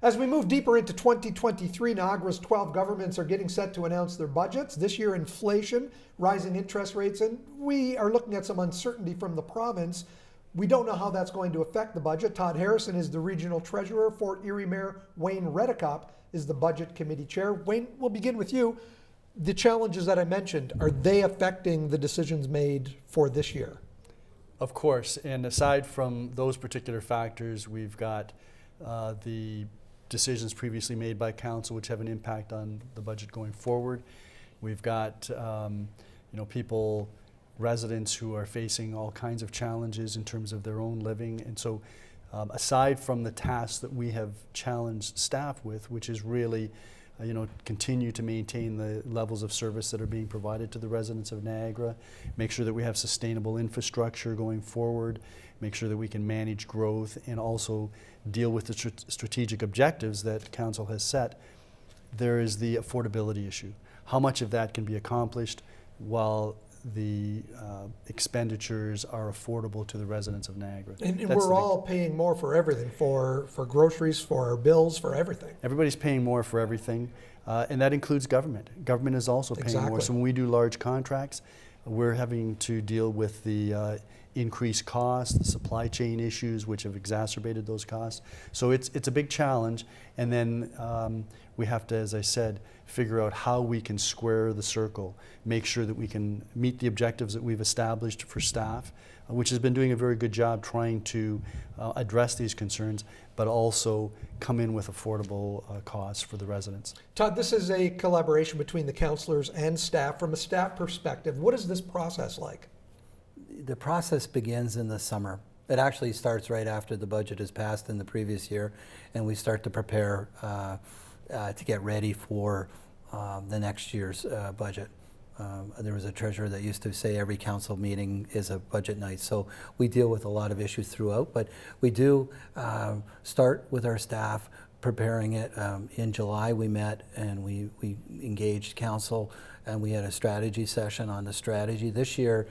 As we move deeper into 2023, Niagara's 12 governments are getting set to announce their budgets. This year, inflation, rising interest rates, and we are looking at some uncertainty from the province. We don't know how that's going to affect the budget. Todd Harrison is the regional treasurer. Fort Erie Mayor Wayne Redekop is the budget committee chair. Wayne, we'll begin with you. The challenges that I mentioned, are they affecting the decisions made for this year? Of course, and aside from those particular factors, we've got the decisions previously made by council which have an impact on the budget going forward. We've got people, residents who are facing all kinds of challenges in terms of their own living, and so aside from the tasks that we have challenged staff with, which is really continue to maintain the levels of service that are being provided to the residents of Niagara, make sure that we have sustainable infrastructure going forward, make sure that we can manage growth, and also deal with the strategic objectives that council has set. There is the affordability issue. How much of that can be accomplished while the expenditures are affordable to the residents of Niagara? And we're all paying more for everything, for groceries, for bills, for everything. Everybody's paying more for everything, and that includes government. Government is also paying more. So when we do large contracts, we're having to deal with the increased costs, the supply chain issues which have exacerbated those costs. So it's a big challenge, and then we have to, as I said, figure out how we can square the circle, make sure that we can meet the objectives that we've established for staff, which has been doing a very good job trying to address these concerns, but also come in with affordable costs for the residents. Todd, this is a collaboration between the councillors and staff. From a staff perspective, what is this process like? The process begins in the summer. It actually starts right after the budget is passed in the previous year, and we start to prepare to get ready for the next year's budget. There was a treasurer that used to say every council meeting is a budget night. So we deal with a lot of issues throughout, but we do start with our staff preparing it. In July we met and we engaged council, and we had a strategy session on the strategy. This year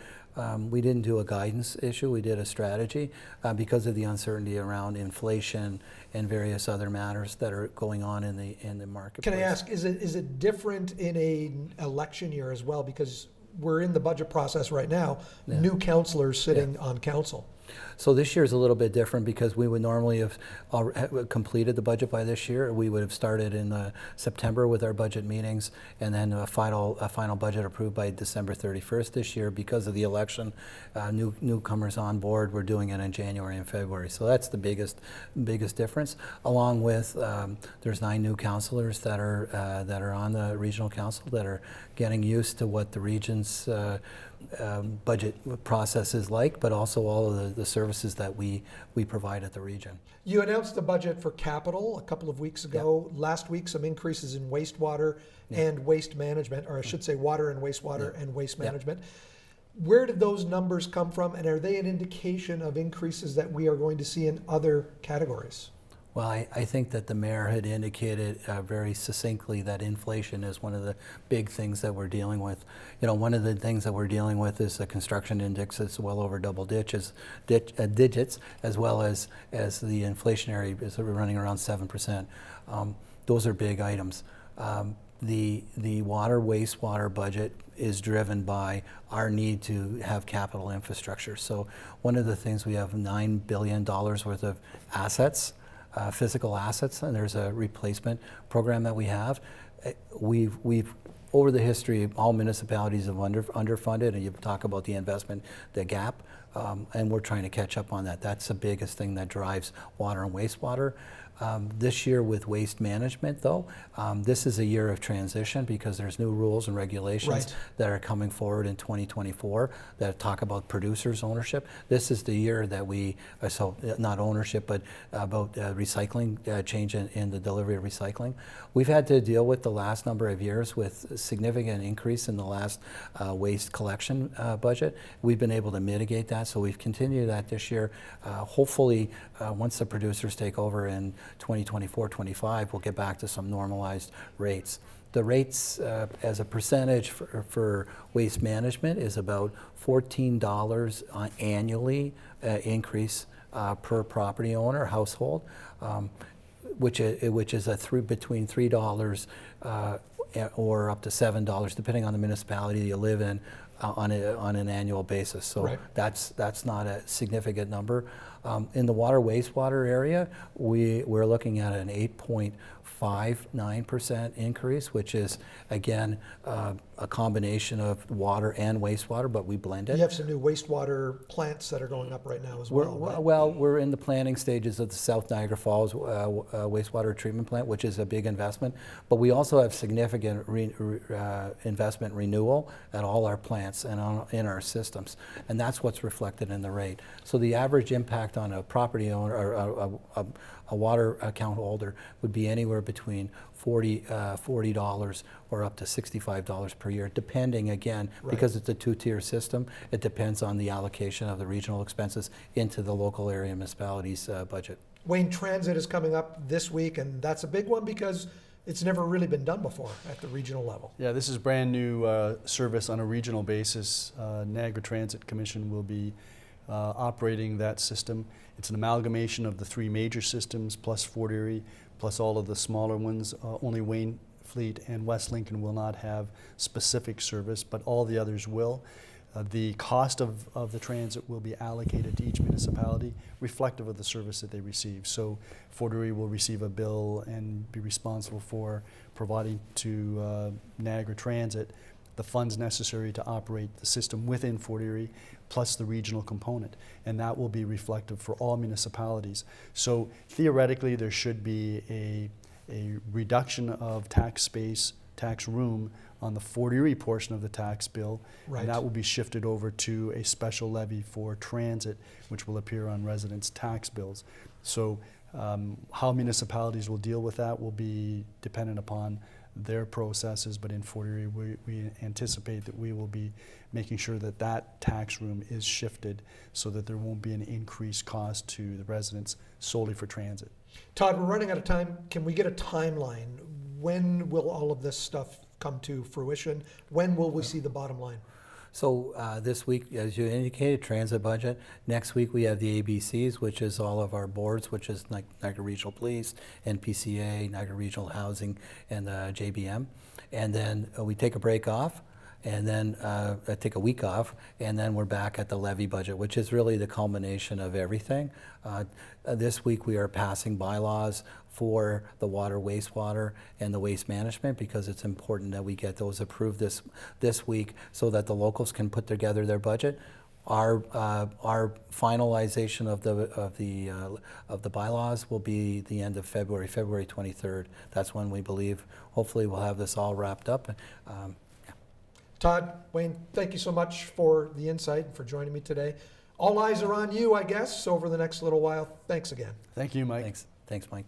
we didn't do a guidance issue, we did a strategy because of the uncertainty around inflation and various other matters that are going on in the marketplace. Can I ask, is it different in an election year as well? Because we're in the budget process right now, new councillors sitting on council. So this year is a little bit different because we would normally have completed the budget by this year. We would have started in September with our budget meetings, and then a final budget approved by December 31st this year. Because of the election, newcomers on board, we're doing it in January and February. So that's the biggest difference. Along with there's 9 new councillors that are on the regional council that are getting used to what the region's budget process is like, but also all of the services that we provide at the region. You announced the budget for capital a couple of weeks ago. Yep. Last week, some increases in wastewater and waste management, or I should say water and wastewater and waste management. Yep. Where did those numbers come from, and are they an indication of increases that we are going to see in other categories? Well, I think that the mayor had indicated very succinctly that inflation is one of the big things that we're dealing with. One of the things that we're dealing with is a construction index that's well over double digits, as well as the inflationary is running around 7%. Those are big items. The water wastewater budget is driven by our need to have capital infrastructure. So one of the things, we have $9 billion worth of assets, physical assets, and there's a replacement program that we have. We've over the history, all municipalities have underfunded, and you talk about the investment, the gap, and we're trying to catch up on that. That's the biggest thing that drives water and wastewater. This year with waste management, though, this is a year of transition because there's new rules and regulations that are coming forward in 2024 that talk about producers' ownership. This is the year that we, so not ownership, but about recycling, change in the delivery of recycling. We've had to deal with the last number of years with a significant increase in the last waste collection budget. We've been able to mitigate that, so we've continued that this year. Hopefully, once the producers take over in 2024-25, we'll get back to some normalized rates. The rates as a percentage for waste management is about $14 annually increase per property owner, household. which is between $3 or up to $7, depending on the municipality you live in, on an annual basis. So Right. that's not a significant number. In the water wastewater area, we're looking at an 8.59% increase, which is again a combination of water and wastewater, but we blend it. You have some new wastewater plants that are going up right now as well, right? Well, we're in the planning stages of the South Niagara Falls wastewater treatment plant, which is a big investment. But we also have significant investment renewal at all our plants and in our systems, and that's what's reflected in the rate. So the average impact on a property owner or a water account holder would be anywhere between $40 or up to $65 per year, depending, again, Right. because it's a two-tier system, it depends on the allocation of the regional expenses into the local area municipality's budget. Wayne, Transit is coming up this week, and that's a big one because it's never really been done before at the regional level. Yeah, this is brand new service on a regional basis. Niagara Transit Commission will be operating that system. It's an amalgamation of the three major systems plus Fort Erie, plus all of the smaller ones. Only Wayne Fleet and West Lincoln will not have specific service, but all the others will. The cost of the transit will be allocated to each municipality, reflective of the service that they receive. So Fort Erie will receive a bill and be responsible for providing to Niagara Transit the funds necessary to operate the system within Fort Erie, plus the regional component. And that will be reflective for all municipalities. So theoretically, there should be a reduction of tax space, tax room on the Fort Erie portion of the tax bill, Right. and that will be shifted over to a special levy for transit, which will appear on residents' tax bills. So how municipalities will deal with that will be dependent upon their processes, but in Fort Erie, we anticipate that we will be making sure that that tax room is shifted so that there won't be an increased cost to the residents solely for transit. Todd, we're running out of time. Can we get a timeline? When will all of this stuff come to fruition? When will we see the bottom line? So this week, as you indicated, transit budget. Next week we have the ABCs, which is all of our boards, which is Niagara Regional Police, NPCA, Niagara Regional Housing, and JBM. And then we take a break off, and then take a week off, and then we're back at the levy budget, which is really the culmination of everything. This week we are passing bylaws for the water, wastewater, and the waste management, because it's important that we get those approved this week so that the locals can put together their budget. Our finalization of the bylaws will be the end of February 23rd. That's when we believe, hopefully, we'll have this all wrapped up. Todd, Wayne, thank you so much for the insight and for joining me today. All eyes are on you, I guess, over the next little while. Thanks again. Thank you, Mike. Thanks, Mike.